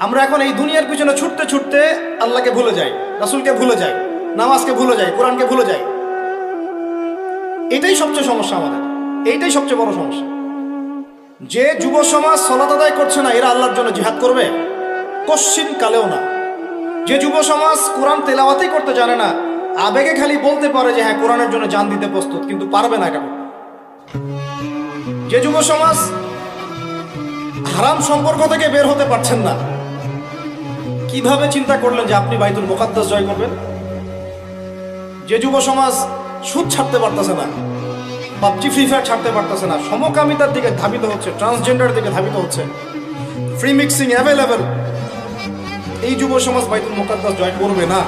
আমরা এখন এই দুনিয়ার পিছনে ছুটতে ছুটতে আল্লাহকে ভুলে যাই, রাসূলকে ভুলে যাই, নামাজকে ভুলে যাই, কোরআনকে ভুলে যাই। এটাই সবচেয়ে সমস্যা আমাদের, এইটাই সবচেয়ে বড় সমস্যা। যে যুব সমাজ সালাত আদায় করছে না, এরা আল্লাহর জন্য জিহাদ করবে? কশ্চিন কালেও না। যে যুব সমাজ কোরআন তেলাওয়াতই করতে জানে না, আবেগে খালি বলতে পারে যে হ্যাঁ কোরআনের জন্য জান দিতে প্রস্তুত, কিন্তু পারবে না এটা করতে। যে যুব সমাজ হারাম সম্পর্ক থেকে বের হতে পারছেন না, কিভাবে চিন্তা করলেন যে আপনি বাইতুল মুকাদ্দাস জয় করবেন? যে যুব সমাজ সুদ ছাড়তে পারতেছে না, পাবজি ফ্রি ফায়ার ছাড়তে পারতেছে না, সমকামিতার দিকে ধাবিত হচ্ছে, ট্রান্সজেন্ডার দিকে ধাবিত হচ্ছে, ফ্রি মিক্সিং অ্যাভেলেবেল, এই যুব সমাজ বাইতুল মুকাদ্দাস জয় করবে না।